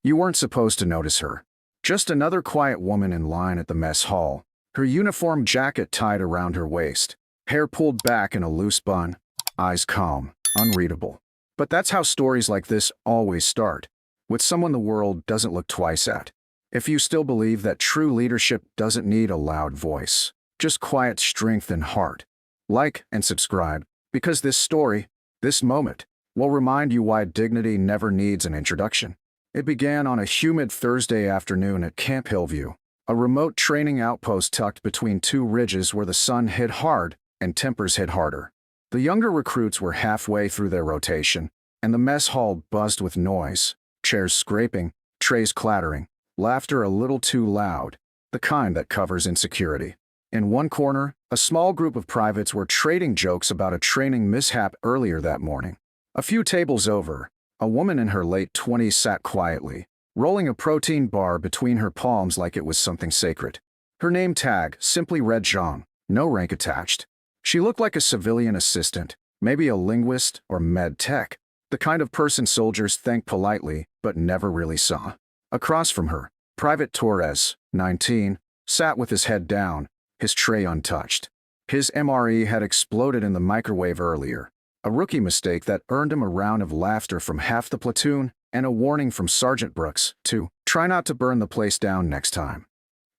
You weren't supposed to notice her. Just another quiet woman in line at the mess hall, her uniform jacket tied around her waist, hair pulled back in a loose bun, eyes calm, unreadable. But that's how stories like this always start, with someone the world doesn't look twice at. If you still believe that true leadership doesn't need a loud voice, just quiet strength and heart, like and subscribe, because this story, this moment, will remind you why dignity never needs an introduction. It began on a humid Thursday afternoon at Camp Hillview, a remote training outpost tucked between two ridges where the sun hit hard and tempers hit harder. The younger recruits were halfway through their rotation, and the mess hall buzzed with noise, chairs scraping, trays clattering, laughter a little too loud, the kind that covers insecurity. In one corner, a small group of privates were trading jokes about a training mishap earlier that morning. A few tables over, a woman in her late 20s sat quietly, rolling a protein bar between her palms like it was something sacred. Her name tag simply read Zhang, no rank attached. She looked like a civilian assistant, maybe a linguist or med tech, the kind of person soldiers thank politely but never really saw. Across from her, Private Torres, 19, sat with his head down, his tray untouched. His MRE had exploded in the microwave earlier, a rookie mistake that earned him a round of laughter from half the platoon and a warning from Sergeant Brooks to try not to burn the place down next time.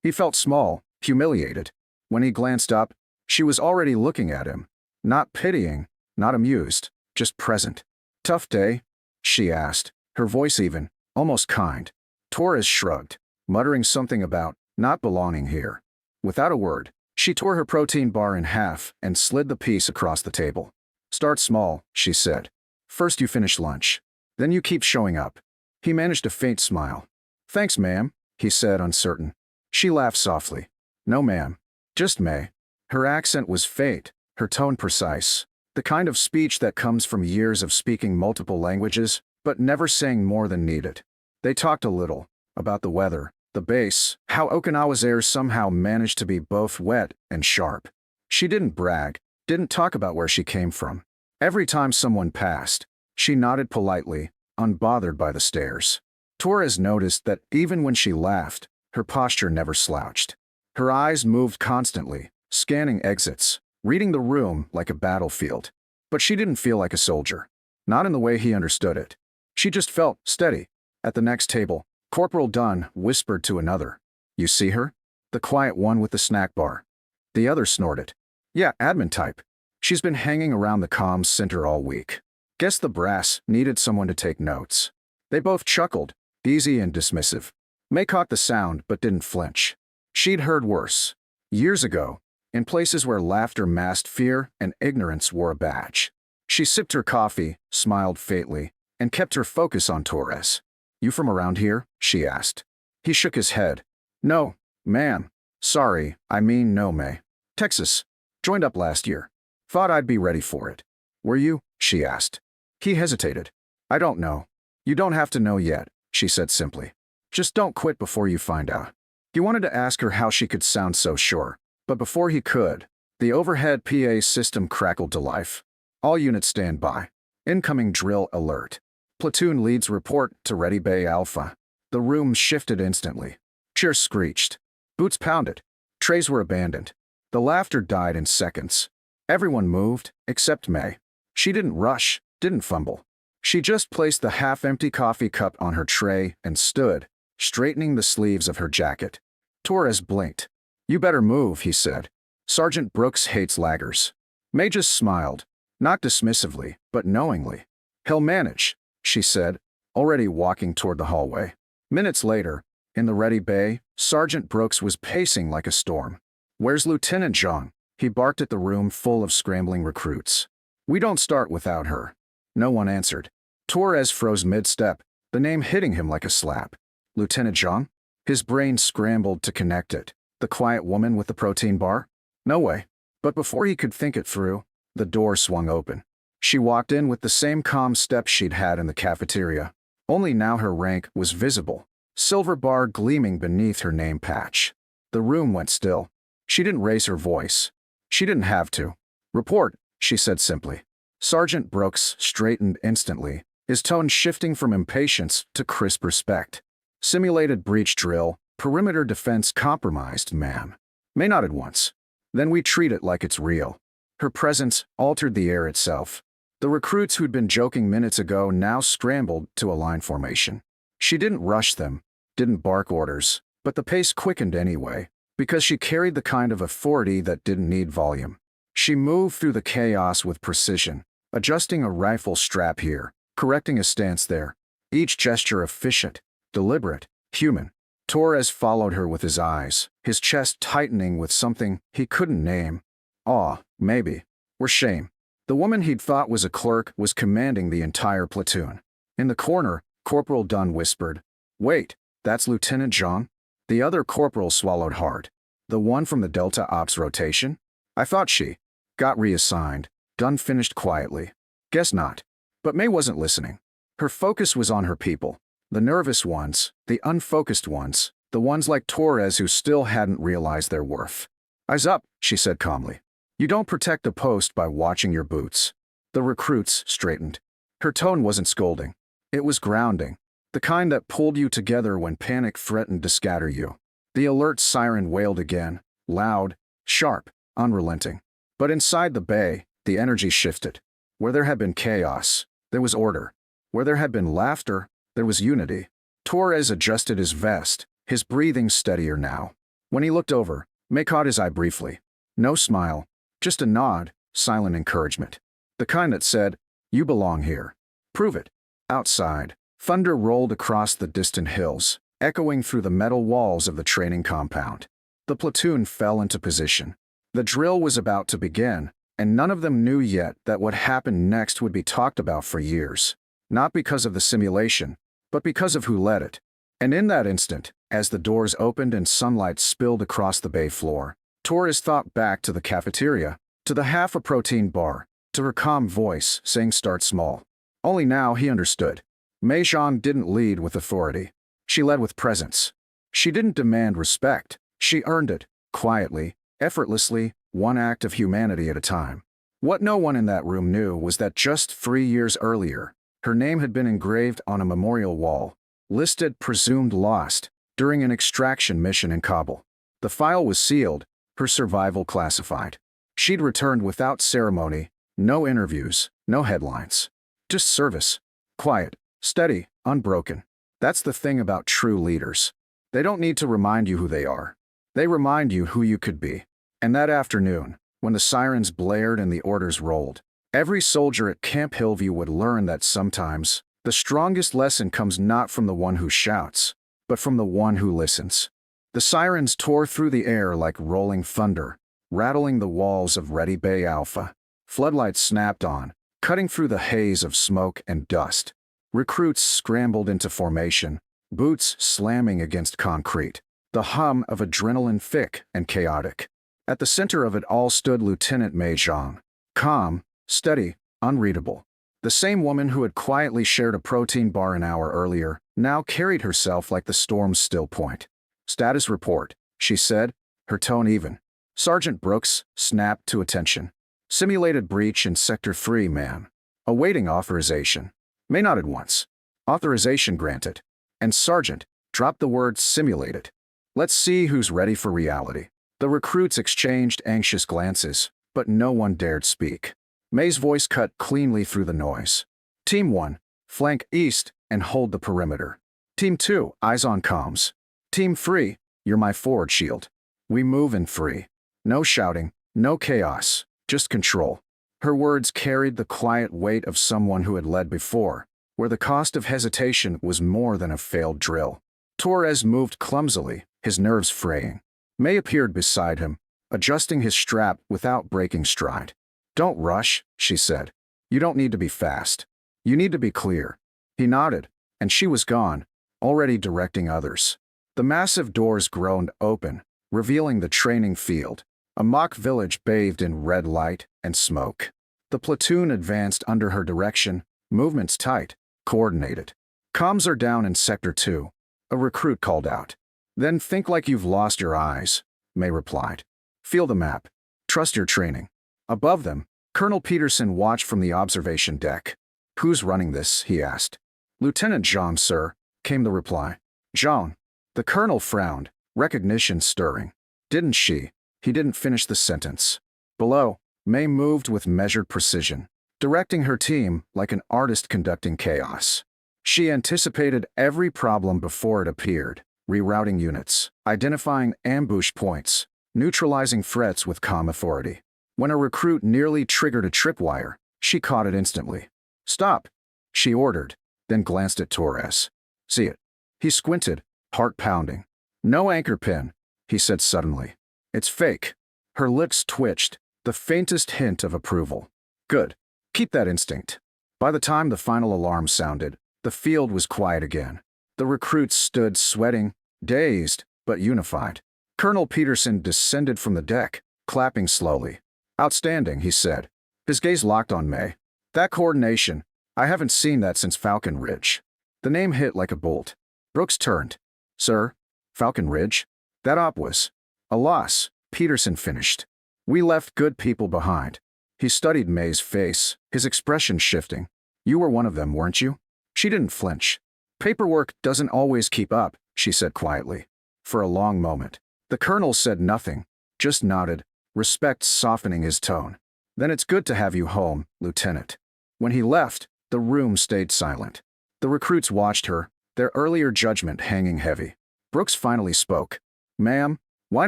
He felt small, humiliated. When he glanced up, she was already looking at him, not pitying, not amused, just present. "Tough day?" she asked, her voice even, almost kind. Torres shrugged, muttering something about not belonging here. Without a word, she tore her protein bar in half and slid the piece across the table. "Start small," she said. "First you finish lunch. Then you keep showing up." He managed a faint smile. "Thanks, ma'am," he said, uncertain. She laughed softly. "No, ma'am. Just May." Her accent was faint, her tone precise, the kind of speech that comes from years of speaking multiple languages, but never saying more than needed. They talked a little, about the weather, the base, how Okinawa's air somehow managed to be both wet and sharp. She didn't brag, didn't talk about where she came from. Every time someone passed, she nodded politely, unbothered by the stares. Torres noticed that even when she laughed, her posture never slouched. Her eyes moved constantly, scanning exits, reading the room like a battlefield. But she didn't feel like a soldier. Not in the way he understood it. She just felt steady. At the next table, Corporal Dunn whispered to another. "You see her? The quiet one with the snack bar." The other snorted. "Yeah, admin type. She's been hanging around the comms center all week. Guess the brass needed someone to take notes." They both chuckled, easy and dismissive. May caught the sound but didn't flinch. She'd heard worse. Years ago, in places where laughter masked fear and ignorance wore a badge. She sipped her coffee, smiled faintly, and kept her focus on Torres. "You from around here?" she asked. He shook his head. "No, ma'am. Sorry, I mean no, May. Texas. Joined up last year. Thought I'd be ready for it." "Were you?" she asked. He hesitated. "I don't know." "You don't have to know yet," she said simply. "Just don't quit before you find out." He wanted to ask her how she could sound so sure, but before he could, the overhead PA system crackled to life. "All units stand by. Incoming drill alert. Platoon leads report to Ready Bay Alpha." The room shifted instantly. Chairs screeched. Boots pounded. Trays were abandoned. The laughter died in seconds. Everyone moved, except May. She didn't rush, didn't fumble. She just placed the half-empty coffee cup on her tray and stood, straightening the sleeves of her jacket. Torres blinked. "You better move," he said. "Sergeant Brooks hates laggers." May just smiled, not dismissively, but knowingly. "He'll manage," she said, already walking toward the hallway. Minutes later, in the Ready Bay, Sergeant Brooks was pacing like a storm. "Where's Lieutenant Zhang?" He barked at the room full of scrambling recruits. "We don't start without her." No one answered. Torres froze mid-step, the name hitting him like a slap. Lieutenant Zhang? His brain scrambled to connect it. The quiet woman with the protein bar? No way. But before he could think it through, the door swung open. She walked in with the same calm step she'd had in the cafeteria. Only now her rank was visible, silver bar gleaming beneath her name patch. The room went still. She didn't raise her voice. She didn't have to. "Report," she said simply. Sergeant Brooks straightened instantly, his tone shifting from impatience to crisp respect. Simulated breach drill, perimeter defense compromised, ma'am. May nodded once. Then we treat it like it's real. Her presence altered the air itself. The recruits who'd been joking minutes ago now scrambled to align formation. She didn't rush them, didn't bark orders, but the pace quickened anyway, because she carried the kind of authority that didn't need volume. She moved through the chaos with precision, adjusting a rifle strap here, correcting a stance there, each gesture efficient, deliberate, human. Torres followed her with his eyes, his chest tightening with something he couldn't name. Awe, maybe, or shame. The woman he'd thought was a clerk was commanding the entire platoon. In the corner, Corporal Dunn whispered, "Wait, that's Lieutenant Zhang?" The other corporal swallowed hard. "The one from the Delta Ops rotation? I thought she got reassigned." Dunn finished quietly. "Guess not." But May wasn't listening. Her focus was on her people. The nervous ones, the unfocused ones, the ones like Torres who still hadn't realized their worth. "Eyes up," she said calmly. "You don't protect a post by watching your boots." The recruits straightened. Her tone wasn't scolding. It was grounding, the kind that pulled you together when panic threatened to scatter you. The alert siren wailed again, loud, sharp, unrelenting. But inside the bay, the energy shifted. Where there had been chaos, there was order. Where there had been laughter, there was unity. Torres adjusted his vest, his breathing steadier now. When he looked over, May caught his eye briefly. No smile, just a nod, silent encouragement. The kind that said, "You belong here. Prove it." Outside, thunder rolled across the distant hills, echoing through the metal walls of the training compound. The platoon fell into position. The drill was about to begin, and none of them knew yet that what happened next would be talked about for years. Not because of the simulation, but because of who led it. And in that instant, as the doors opened and sunlight spilled across the bay floor, Torres thought back to the cafeteria, to the half-a-protein bar, to her calm voice saying start small. Only now he understood. Mei Zhang didn't lead with authority. She led with presence. She didn't demand respect. She earned it, quietly, effortlessly, one act of humanity at a time. What no one in that room knew was that just 3 years earlier, her name had been engraved on a memorial wall, listed presumed lost, during an extraction mission in Kabul. The file was sealed, her survival classified. She'd returned without ceremony, no interviews, no headlines. Just service. Quiet, steady, unbroken. That's the thing about true leaders. They don't need to remind you who they are. They remind you who you could be. And that afternoon, when the sirens blared and the orders rolled, every soldier at Camp Hillview would learn that sometimes, the strongest lesson comes not from the one who shouts, but from the one who listens. The sirens tore through the air like rolling thunder, rattling the walls of Ready Bay Alpha. Floodlights snapped on, cutting through the haze of smoke and dust. Recruits scrambled into formation, boots slamming against concrete, the hum of adrenaline thick and chaotic. At the center of it all stood Lieutenant Mei Zhang, calm, steady, unreadable. The same woman who had quietly shared a protein bar an hour earlier now carried herself like the storm's still point. "Status report," she said, her tone even. Sergeant Brooks snapped to attention. "Simulated breach in Sector 3, ma'am. Awaiting authorization." May nodded once. "Authorization granted." And Sergeant dropped the word simulated. "Let's see who's ready for reality." The recruits exchanged anxious glances, but no one dared speak. May's voice cut cleanly through the noise. "Team 1, flank east and hold the perimeter. Team 2, eyes on comms. Team 3, you're my forward shield. We move in 3. No shouting, no chaos, just control." Her words carried the quiet weight of someone who had led before, where the cost of hesitation was more than a failed drill. Torres moved clumsily, his nerves fraying. May appeared beside him, adjusting his strap without breaking stride. "Don't rush," she said. "You don't need to be fast. You need to be clear." He nodded, and she was gone, already directing others. The massive doors groaned open, revealing the training field, a mock village bathed in red light and smoke. The platoon advanced under her direction, movements tight, coordinated. "Comms are down in Sector 2, a recruit called out. "Then think like you've lost your eyes," May replied. "Feel the map. Trust your training." Above them, Colonel Peterson watched from the observation deck. "Who's running this?" he asked. "Lieutenant Zhang, sir," came the reply. Zhang. The colonel frowned, recognition stirring. Didn't she? He didn't finish the sentence. Below, May moved with measured precision, directing her team like an artist conducting chaos. She anticipated every problem before it appeared, rerouting units, identifying ambush points, neutralizing threats with calm authority. When a recruit nearly triggered a tripwire, she caught it instantly. "Stop," she ordered, then glanced at Torres. "See it?" He squinted, heart pounding. "No anchor pin," he said suddenly. "It's fake." Her lips twitched, the faintest hint of approval. "Good. Keep that instinct." By the time the final alarm sounded, the field was quiet again. The recruits stood sweating, dazed, but unified. Colonel Peterson descended from the deck, clapping slowly. "Outstanding," he said, his gaze locked on May. "That coordination, I haven't seen that since Falcon Ridge." The name hit like a bolt. Brooks turned. "Sir? Falcon Ridge? That op was a loss," Peterson finished. "We left good people behind." He studied May's face, his expression shifting. "You were one of them, weren't you?" She didn't flinch. "Paperwork doesn't always keep up," she said quietly. For a long moment, the colonel said nothing, just nodded, respect softening his tone. "Then it's good to have you home, Lieutenant." When he left, the room stayed silent. The recruits watched her, their earlier judgment hanging heavy. Brooks finally spoke. "Ma'am, why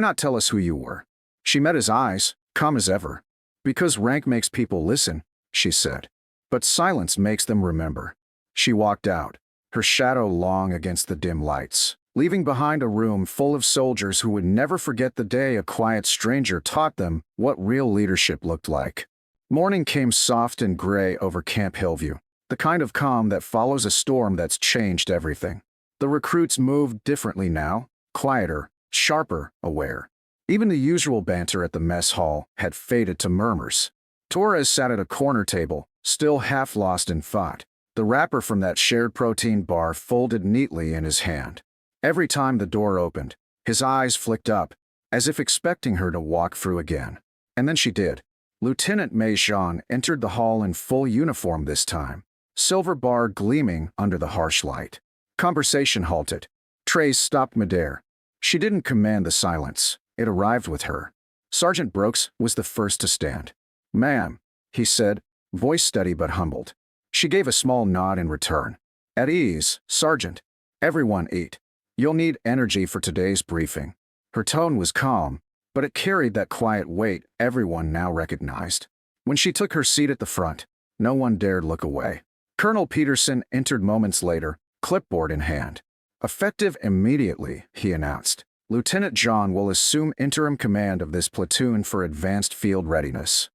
not tell us who you were?" She met his eyes, calm as ever. "Because rank makes people listen," she said. "But silence makes them remember." She walked out, her shadow long against the dim lights, leaving behind a room full of soldiers who would never forget the day a quiet stranger taught them what real leadership looked like. Morning came soft and gray over Camp Hillview, the kind of calm that follows a storm that's changed everything. The recruits moved differently now, quieter, sharper, aware. Even the usual banter at the mess hall had faded to murmurs. Torres sat at a corner table, still half lost in thought, the wrapper from that shared protein bar folded neatly in his hand. Every time the door opened, his eyes flicked up, as if expecting her to walk through again. And then she did. Lieutenant May Zhang entered the hall in full uniform this time, silver bar gleaming under the harsh light. Conversation halted. Trays stopped midair. She didn't command the silence. It arrived with her. Sergeant Brooks was the first to stand. "Ma'am," he said, voice steady but humbled. She gave a small nod in return. "At ease, Sergeant. Everyone eat. You'll need energy for today's briefing." Her tone was calm, but it carried that quiet weight everyone now recognized. When she took her seat at the front, no one dared look away. Colonel Peterson entered moments later, clipboard in hand. "Effective immediately," he announced. "Lieutenant Zhang will assume interim command of this platoon for advanced field readiness."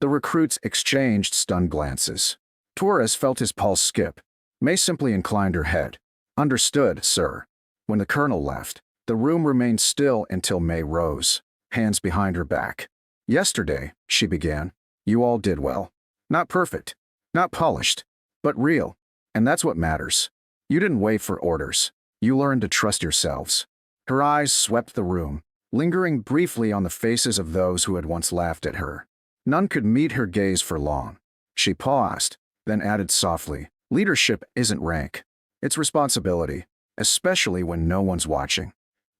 The recruits exchanged stunned glances. Torres felt his pulse skip. May simply inclined her head. "Understood, sir." When the colonel left, the room remained still until May rose, hands behind her back. "Yesterday," she began, "you all did well. Not perfect, not polished, but real, and that's what matters. You didn't wait for orders. You learned to trust yourselves." Her eyes swept the room, lingering briefly on the faces of those who had once laughed at her. None could meet her gaze for long. She paused, then added softly, "Leadership isn't rank. It's responsibility, especially when no one's watching."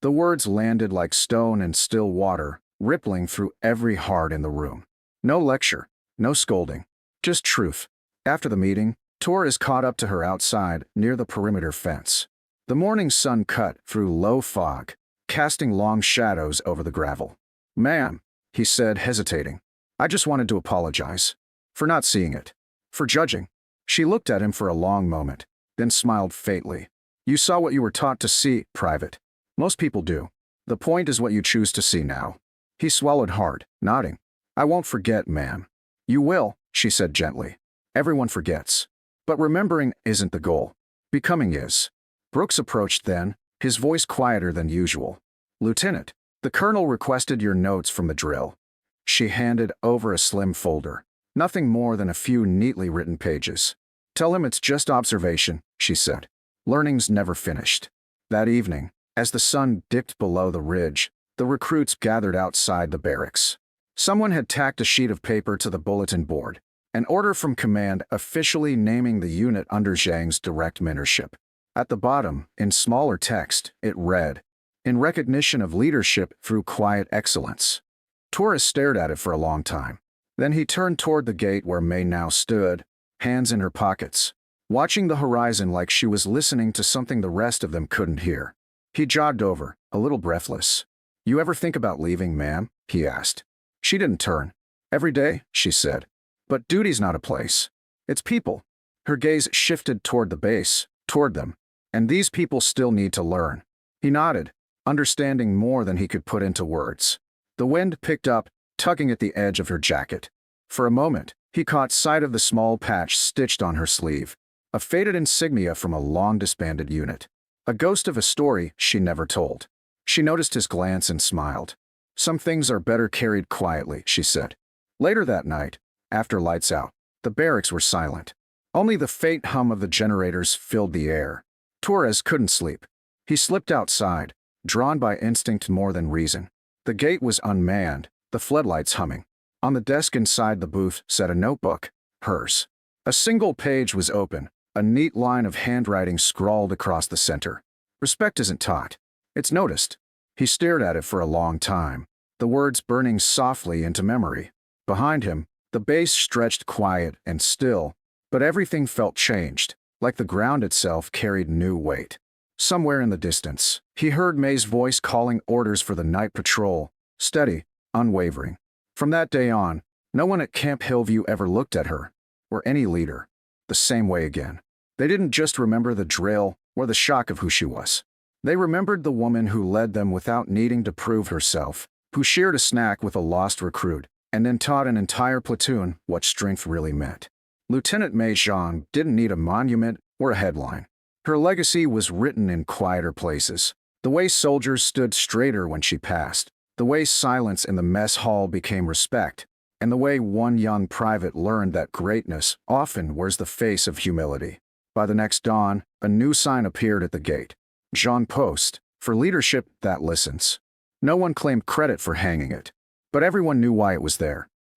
The words landed like stone in still water, rippling through every heart in the room. No lecture, no scolding, just truth. After the meeting, Torres caught up to her outside near the perimeter fence. The morning sun cut through low fog, casting long shadows over the gravel. "Ma'am," he said, hesitating, "I just wanted to apologize. For not seeing it. For judging." She looked at him for a long moment, then smiled faintly. "You saw what you were taught to see, Private. Most people do. The point is what you choose to see now." He swallowed hard, nodding. "I won't forget, ma'am." "You will," she said gently. "Everyone forgets. But remembering isn't the goal. Becoming is." Brooks approached then, his voice quieter than usual. "Lieutenant, the colonel requested your notes from the drill." She handed over a slim folder. Nothing more than a few neatly written pages. "Tell him it's just observation," she said. "Learning's never finished." That evening, as the sun dipped below the ridge, the recruits gathered outside the barracks. Someone had tacked a sheet of paper to the bulletin board, an order from command officially naming the unit under Zhang's direct mentorship. At the bottom, in smaller text, it read, "In recognition of leadership through quiet excellence." Torres stared at it for a long time. Then he turned toward the gate where May now stood, hands in her pockets, watching the horizon like she was listening to something the rest of them couldn't hear. He jogged over, a little breathless. "You ever think about leaving, ma'am?" he asked. She didn't turn. "Every day," she said. "But duty's not a place. It's people." Her gaze shifted toward the base, toward them. "And these people still need to learn." He nodded, understanding more than he could put into words. The wind picked up, tugging at the edge of her jacket. For a moment, he caught sight of the small patch stitched on her sleeve, a faded insignia from a long-disbanded unit. A ghost of a story she never told. She noticed his glance and smiled. "Some things are better carried quietly," she said. Later that night, after lights out, the barracks were silent. Only the faint hum of the generators filled the air. Torres couldn't sleep. He slipped outside, drawn by instinct more than reason. The gate was unmanned, the floodlights humming. On the desk inside the booth sat a notebook, hers. A single page was open, a neat line of handwriting scrawled across the center. "Respect isn't taught. It's noticed." He stared at it for a long time, the words burning softly into memory. Behind him, the base stretched quiet and still, but everything felt changed, like the ground itself carried new weight. Somewhere in the distance, he heard May's voice calling orders for the night patrol, steady, unwavering. From that day on, no one at Camp Hillview ever looked at her, or any leader, the same way again. They didn't just remember the drill or the shock of who she was. They remembered the woman who led them without needing to prove herself, who shared a snack with a lost recruit, and then taught an entire platoon what strength really meant. Lieutenant May Zhang didn't need a monument or a headline. Her legacy was written in quieter places. The way soldiers stood straighter when she passed, the way silence in the mess hall became respect, and the way one young private learned that greatness often wears the face of humility. By the next dawn, a new sign appeared at the gate. "Zhang Post, for leadership that listens." No one claimed credit for hanging it, but everyone knew why it was there.